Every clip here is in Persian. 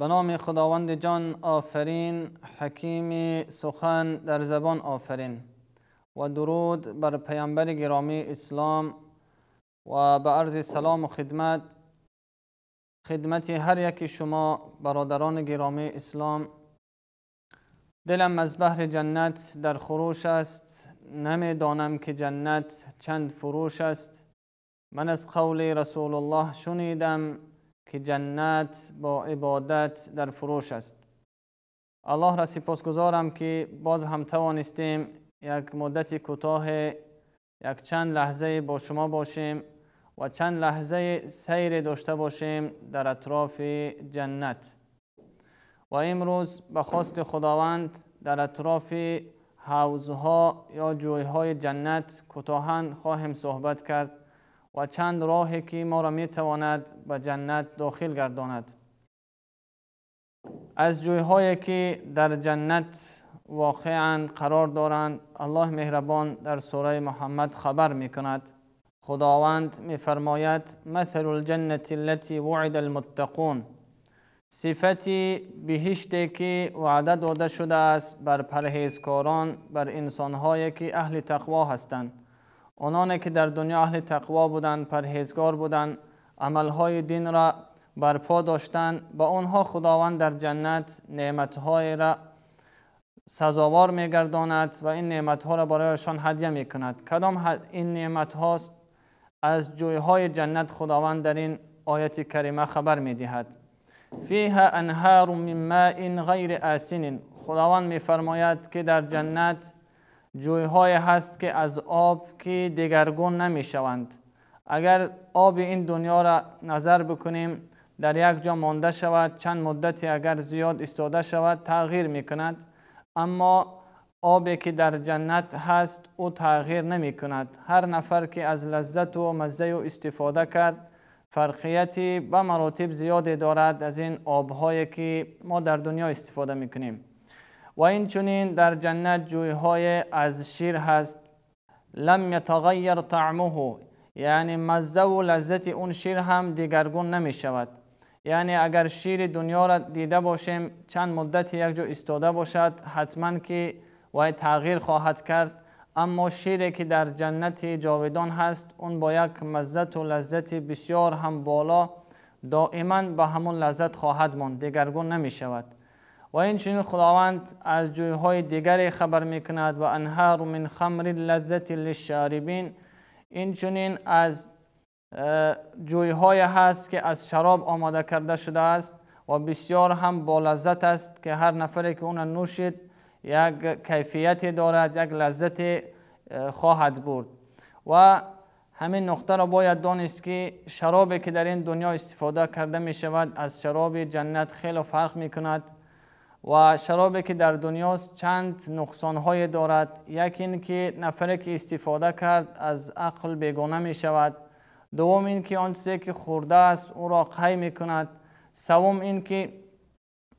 به نام خداوند جان آفرین، حکیم سخن در زبان آفرین و درود بر پیامبر گرامی اسلام و به عرض سلام و خدمت هر یک شما برادران گرامی اسلام. دلم از بحر جنت در خروش است، نمیدانم که جنت چند فروش است. من از قول رسول الله شنیدم که جنت با عبادت در فروش است. الله را سپاسگزارم که باز هم توانستیم یک مدت کوتاه یک چند لحظه با شما باشیم و چند لحظه سیر داشته باشیم در اطراف جنت. و امروز به خواست خداوند در اطراف حوضها یا جویهای جنت کوتاهاً خواهیم صحبت کرد و چند راهی که ما را میتواند به جنت داخل گرداند. از جویهایی که در جنت واقعاً قرار دارند الله مهربان در سوره محمد خبر میکند. خداوند میفرماید مثل الجنة التي وعد المتقون، صفتی بهشتی که وعده داده شده است بر پرهیزکاران، بر انسانهایی که اهل تقوا هستند. آنانی که در دنیا اهل تقوا بودند، پرهیزگار بودند، عملهای دین را برپا داشتند، با آنها خداوند در جنت نعمتهای را سزاوار میگرداند و این نعمتها را برایشان هدیه میکند. کدام این نعمت هاست؟ از جویهای جنت خداوند در این آیت کریمه خبر میدهد. فیها انهار من ماء غیر آسن، خداوند میفرماید که در جنت جویهای هست که از آب که دگرگون نمی شوند. اگر آب این دنیا را نظر بکنیم در یک جا مانده شود، چند مدتی اگر زیاد استاده شود تغییر می کند، اما آبی که در جنت هست او تغییر نمی کند. هر نفر که از لذت و مزه و استفاده کرد فرقیتی به مراتب زیادی دارد از این آبهایی که ما در دنیا استفاده می کنیم. و این چنین در جنت جویهای از شیر هست، لم یتغیر طعمه، یعنی مزه و لذت اون شیر هم دیگرگون نمی شود. یعنی اگر شیر دنیا را دیده باشیم چند مدت یک جا استاده باشد حتما که وای تغییر خواهد کرد، اما شیری که در جنت جاودان هست اون با یک مزه و لذت بسیار هم بالا دائما به همون لذت خواهد ماند، دیگرگون نمی شود. و این چنین خداوند از جویهای دیگری خبر میکند و انهار من خمر لذت للشاربین، این چنین از جویهای هست که از شراب آماده کرده شده است و بسیار هم با لذت است که هر نفری که اون نوشید یک کیفیتی دارد، یک لذت خواهد برد. و همین نقطه را باید دانست که شرابی که در این دنیا استفاده کرده می شود از شراب جنت خیلی فرق می کند. و شرابی که در دنیاست چند نقصانهای دارد. یکی این که نفری که استفاده کرد از عقل بیگانه می شود. دوم این که آن چیزی که خورده است او را قی می کند. سوم این که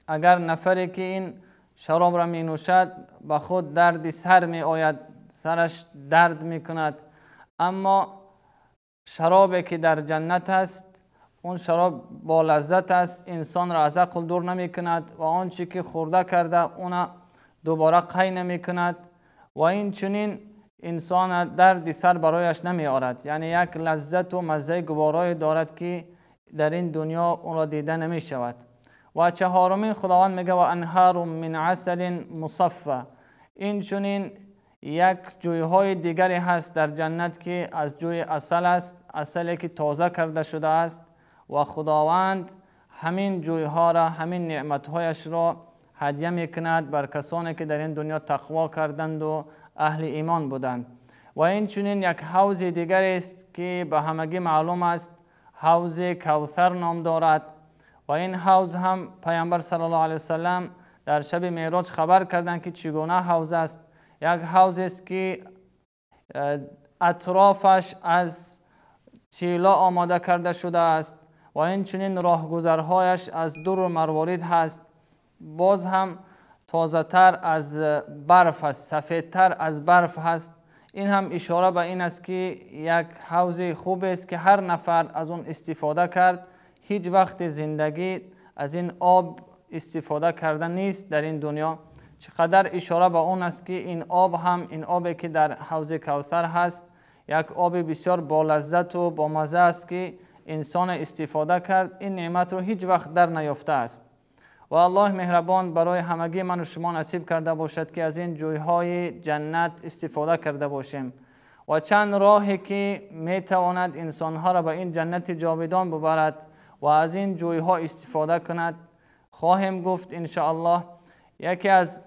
اگر نفری که این شراب را می نوشد به خود درد سر می آید، سرش درد می کند. اما شرابی که در جنت است اون شراب با لذت است، انسان را از عقل دور نمی کند و آنچه که خورده کرده اون دوباره قی نمی کند و این چنین انسان درد سر برایش نمی آرد. یعنی یک لذت و مزه گوارای دارد که در این دنیا اون را دیده نمی شود. و چهارمین خداوند میگه و انهار من عسل مصفى، این چنین یک جویهای دیگری هست در جنت که از جوی عسل است، عسلی که تازه کرده شده است و خداوند همین جویها را، همین نعمتهایش را هدیه میکند بر کسانی که در این دنیا تقوا کردند و اهل ایمان بودند. و این چنین یک حوض دیگر است که به همگی معلوم است، حوض کوثر نام دارد. و این حوض هم پیامبر صلی الله علیه وسلم در شب معراج خبر کردند که چگونه حوض است. یک حوض است که اطرافش از طلا آماده کرده شده است و این چنین راهگذرهایش از در و مروارید هست. باز هم تازه تر از برف است، سفیدتر از برف هست. این هم اشاره به این است که یک حوض خوب است که هر نفر از اون استفاده کرد هیچ وقت زندگی از این آب استفاده کردن نیست در این دنیا، چقدر اشاره به اون است که این آب هم، این آبی که در حوض کوثر هست، یک آب بسیار با لذت و با مزه است که انسان استفاده کرد، این نعمت رو هیچ وقت در نیافته است. و الله مهربان برای همگی من و شما نصیب کرده باشد که از این جویهای جنت استفاده کرده باشیم و چند راهی که میتواند انسانها را به این جنت جاودان ببرد و از این جویها استفاده کند خواهیم گفت ان شاء الله. یکی از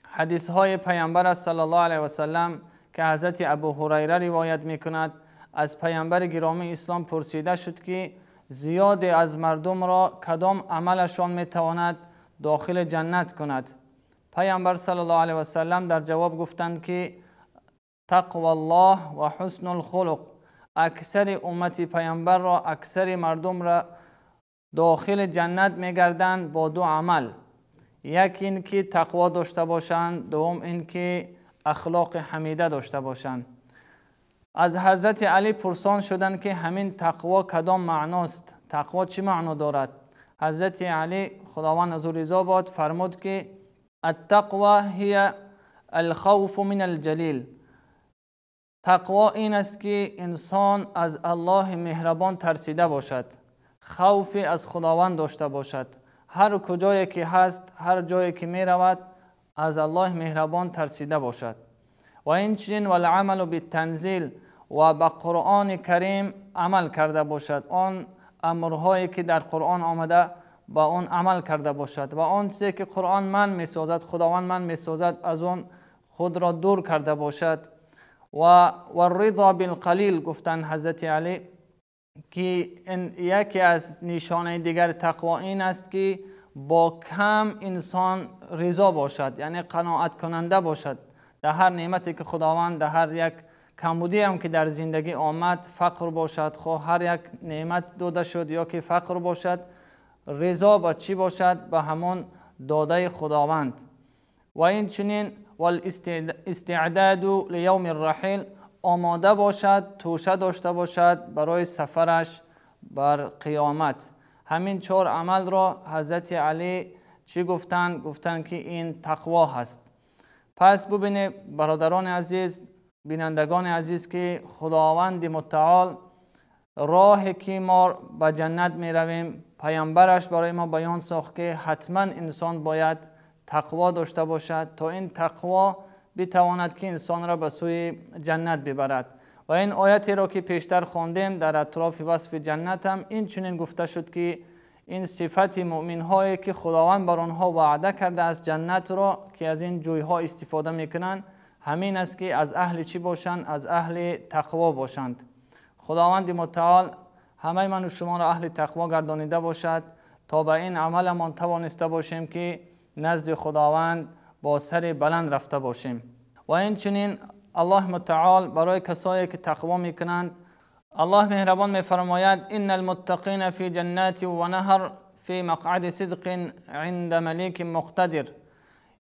حدیث های پیامبر صلی الله علیه و سلم که حضرت ابو هریره روایت میکند، از پیامبر گرامی اسلام پرسیده شد که زیاد از مردم را کدام عملشان میتواند داخل جنت کند؟ پیامبر صلی الله علیه و سلم در جواب گفتند که تقوی الله و حسن الخلق. اکثر امت پیامبر را، اکثر مردم را داخل جنت میگردند با دو عمل، یک این که تقوا داشته باشند، دوم این که اخلاق حمیده داشته باشند. از حضرت علی پرسان شدند که همین تقوا کدام معناست؟ تقوا چه معنا دارد؟ حضرت علی خداوند از او رضا باد فرمود که التقوا هی الخوف من الجلیل. تقوا این است که انسان از الله مهربان ترسیده باشد، خوف از خداوند داشته باشد، هر کجایی که هست، هر جایی که می رود از الله مهربان ترسیده باشد. و این چنین والعمل بالتنزیل و به قرآن کریم عمل کرده باشد، آن امرهایی که در قرآن آمده با آن عمل کرده باشد و آن چیزی که قرآن من می سازد، خداوند من می سازد، از آن خود را دور کرده باشد. و الرضا بالقلیل گفتن حضرت علی که یکی از نشانه دیگر تقوا این است که با کم انسان رضا باشد، یعنی قناعت کننده باشد در هر نعمتی که خداوند، در هر یک کمبودی هم که در زندگی آمد، فقر باشد، خواه هر یک نعمت داده شد یا که فقر باشد، رضا با چی باشد؟ به همون داده خداوند. و این چنین والاستعداد لیوم الرحیل، آماده باشد، توشه داشته باشد برای سفرش بر قیامت. همین چهار عمل را حضرت علی چی گفتند؟ گفتند که این تقوا هست. پس ببینید برادران عزیز، بینندگان عزیز که خداوند متعال راهی که ما به جنت می رویم پیامبرش برای ما بیان ساخت که حتما انسان باید تقوا داشته باشد تا این تقوا بتواند که انسان را به سوی جنت ببرد. و این آیتی را که پیشتر خواندیم در اطراف وصف جنت هم این چنین گفته شد که این صفت مؤمن هایی که خداوند بر آنها وعده کرده از جنت را که از این جوی ها استفاده میکنند همین است که از اهل چی باشند؟ از اهل تقوا باشند. خداوند متعال همه من و شما را اهل تقوا گردانیده باشد تا به این عملمان توانسته باشیم که نزد خداوند با سر بلند رفته باشیم. و این چنین الله متعال برای کسایی که تقوا میکنند، الله مهربان میفرماید ان المتقین فی جنات و نهر فی مقعد صدق عند ملیک مقتدر.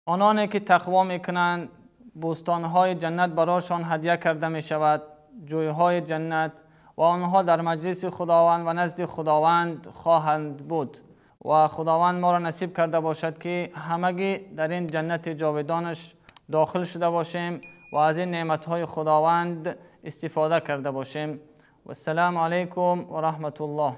آنانی که تقوا میکنند بوستانهای جنت برایشان هدیه کرده می شود، جویهای جنت، و آنها در مجلس خداوند و نزد خداوند خواهند بود. و خداوند ما را نصیب کرده باشد که همگی در این جنت جاودانش داخل شده باشیم و از این نعمتهای خداوند استفاده کرده باشیم. و السلام علیکم و رحمت الله.